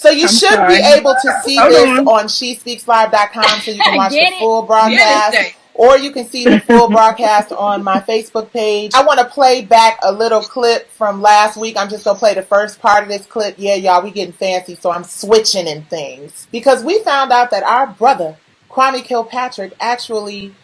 So you should be able to see this on SheSpeaksLive.com so you can watch the full broadcast. Or you can see the full broadcast on my Facebook page. I want to play back a little clip from last week. I'm just going to play the first part of this clip. Yeah, y'all, we getting fancy, so I'm switching in things. Because we found out that our brother, Kwame Kilpatrick, actually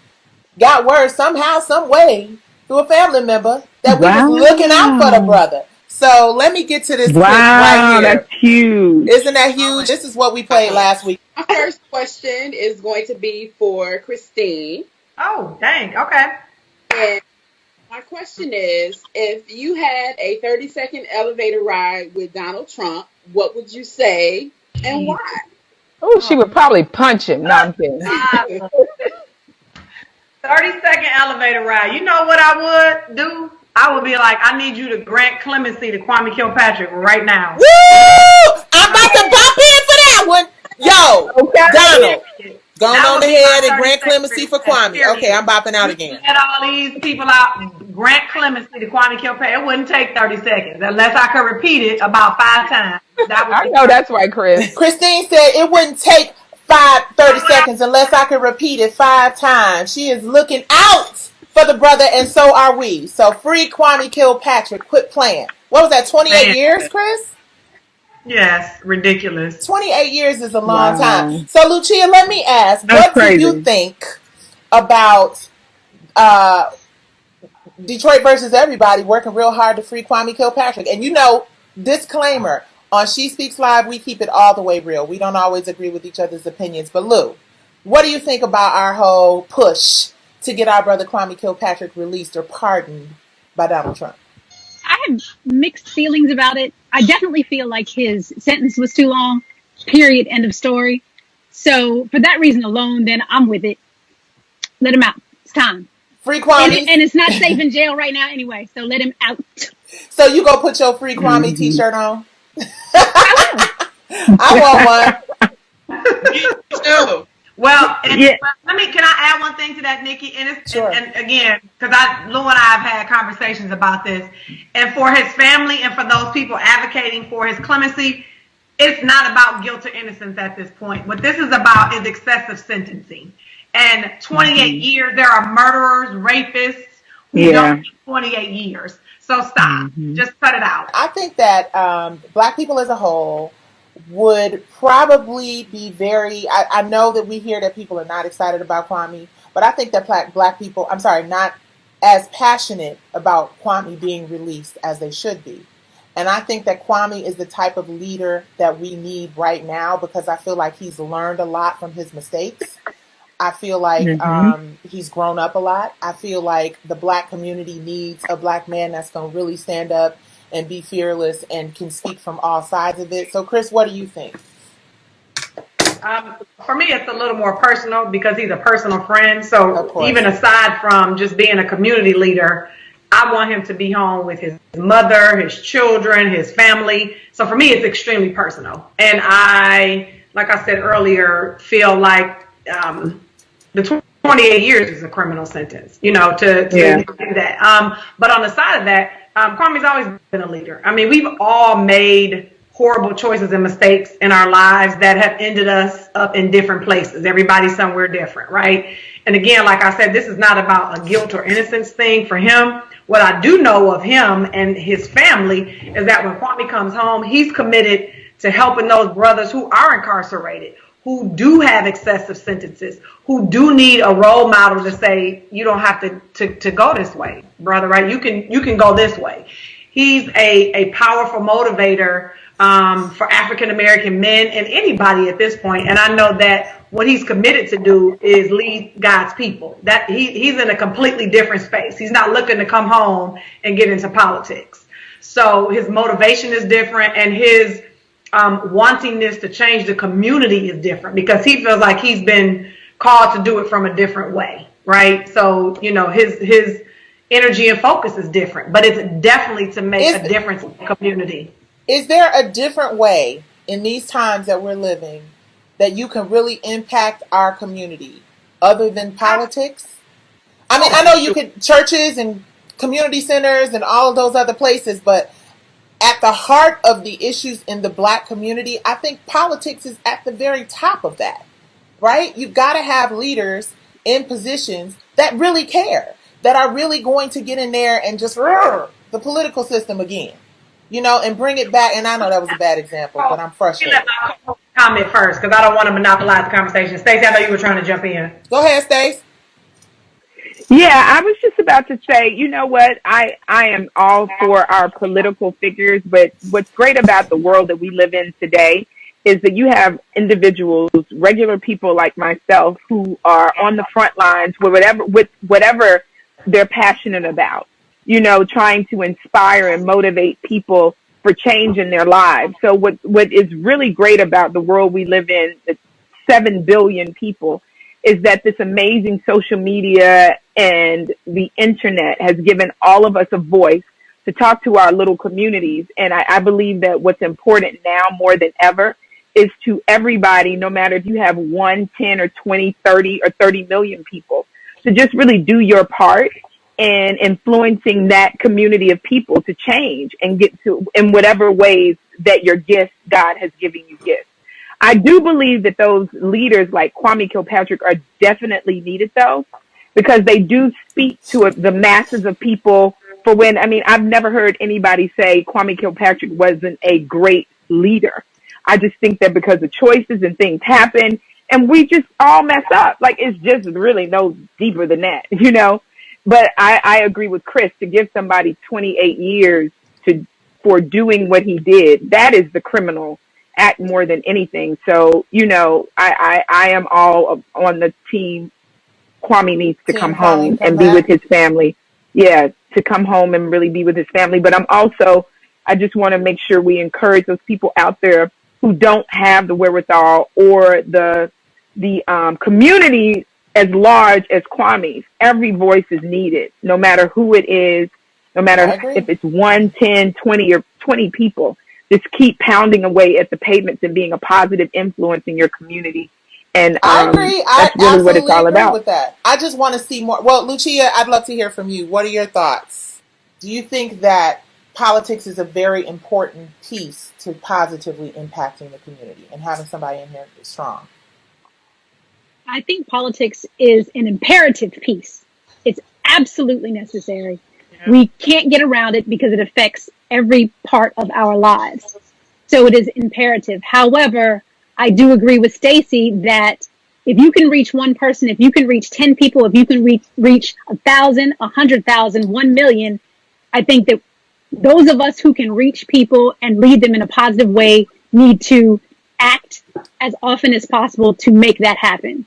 got word somehow, some way, through a family member that we was looking out for the brother. So let me get to this clip right here. That's huge. Isn't that huge? This is what we played last week. My first question is going to be for Christine. Oh, dang. Okay. And my question is, if you had a 30-second elevator ride with Donald Trump, what would you say and why? Oh, she would probably punch him. No, I'm kidding. 30-second elevator ride. You know what I would do? I would be like, I need you to grant clemency to Kwame Kilpatrick right now. Woo! I'm about to bump in for that one. Yo, Donald. Going on ahead and grant clemency for Kwame. Okay, I'm bopping out again. Get all these people out, grant clemency to Kwame Kilpatrick. It wouldn't take 30 seconds unless I could repeat it about 5 times. I know that's right, Chris. Christine said it wouldn't take 30 seconds unless I could repeat it 5 times. She is looking out for the brother, and so are we. So free Kwame Kilpatrick. Quit playing. What was that, 28 years, Chris? Yes, ridiculous. 28 years is a long time. So, Luchia, let me ask, what do you think about Detroit versus everybody working real hard to free Kwame Kilpatrick? And you know, disclaimer, on She Speaks Live, we keep it all the way real. We don't always agree with each other's opinions. But, Lou, what do you think about our whole push to get our brother Kwame Kilpatrick released or pardoned by Donald Trump? I have mixed feelings about it. I definitely feel like his sentence was too long, period, end of story. So for that reason alone, then I'm with it. Let him out. It's time. Free Kwame. And it's not safe in jail right now anyway, so let him out. So you go put your Free Kwame t-shirt on? I want one. Me too. Well, can I add one thing to that, Nicci? And again, because Lou and I have had conversations about this, and for his family and for those people advocating for his clemency, it's not about guilt or innocence at this point. What this is about is excessive sentencing. And 28 years, there are murderers, rapists who don't get 28 years. So stop. Just cut it out. I think that Black people as a whole would probably be I know that we hear that people are not excited about Kwame, but I think that Black people, not as passionate about Kwame being released as they should be. And I think that Kwame is the type of leader that we need right now because I feel like he's learned a lot from his mistakes. I feel like he's grown up a lot. I feel like the Black community needs a Black man that's going to really stand up and be fearless and can speak from all sides of it. So, Chris, what do you think? For me, it's a little more personal because he's a personal friend. So even aside from just being a community leader, I want him to be home with his mother, his children, his family. So for me, it's extremely personal. And I, like I said earlier, feel like the 28 years is a criminal sentence, to do that. But on the side of that, Kwame's always been a leader. I mean, we've all made horrible choices and mistakes in our lives that have ended us up in different places. Everybody's somewhere different, right? And again, like I said, this is not about a guilt or innocence thing for him. What I do know of him and his family is that when Kwame comes home, he's committed to helping those brothers who are incarcerated, who do have excessive sentences, who do need a role model to say, you don't have to go this way, brother, right? You can go this way. He's a powerful motivator for African-American men and anybody at this point. And I know that what he's committed to do is lead God's people. That he's in a completely different space. He's not looking to come home and get into politics. So his motivation is different, and his wantingness to change the community is different because he feels like he's been called to do it from a different way, right? So, his energy and focus is different, but it's definitely to make a difference in the community. Is there a different way in these times that we're living that you can really impact our community other than politics? I mean, I know you could churches and community centers and all of those other places, but at the heart of the issues in the black community, I think politics is at the very top of that, right? You've got to have leaders in positions that really care, that are really going to get in there and just the political system again, and bring it back. And I know that was a bad example, but I'm frustrated. Let my comment first because I don't want to monopolize the conversation. Stacii, I know you were trying to jump in. Go ahead, Stacii. Yeah, I was just about to say, you know what? I am all for our political figures, but what's great about the world that we live in today is that you have individuals, regular people like myself, who are on the front lines with whatever they're passionate about, trying to inspire and motivate people for change in their lives. So what is really great about the world we live in, the 7 billion people, is that this amazing social media and the internet has given all of us a voice to talk to our little communities. And I believe that what's important now more than ever is to everybody, no matter if you have 1, 10, or 20, 30, or 30 million people, to just really do your part in influencing that community of people to change and get to in whatever ways that your gifts, God has given you gifts. I do believe that those leaders like Kwame Kilpatrick are definitely needed, though, because they do speak to the masses of people. I've never heard anybody say Kwame Kilpatrick wasn't a great leader. I just think that because of choices and things happen, and we just all mess up. Like, it's just really no deeper than that, But I agree with Chris, to give somebody 28 years for doing what he did, that is the criminal act more than anything. So, I am all on the team. Kwame needs to come home and be with his family. Yeah, to come home and really be with his family. But I just want to make sure we encourage those people out there who don't have the wherewithal or the community as large as Kwame's. Every voice is needed, no matter who it is, no matter if it's 1, 10, 20, or 20 people. Just keep pounding away at the pavements and being a positive influence in your community. And I agree. That's really what it's all about. With that. I just want to see more. Well, Luchia, I'd love to hear from you. What are your thoughts? Do you think that politics is a very important piece to positively impacting the community and having somebody in here strong? I think politics is an imperative piece. It's absolutely necessary. Yeah. We can't get around it because it affects every part of our lives. So it is imperative. However, I do agree with Stacii that if you can reach one person, if you can reach 10 people, if you can reach 1,000, 100,000, 1 million, I think that those of us who can reach people and lead them in a positive way need to act as often as possible to make that happen.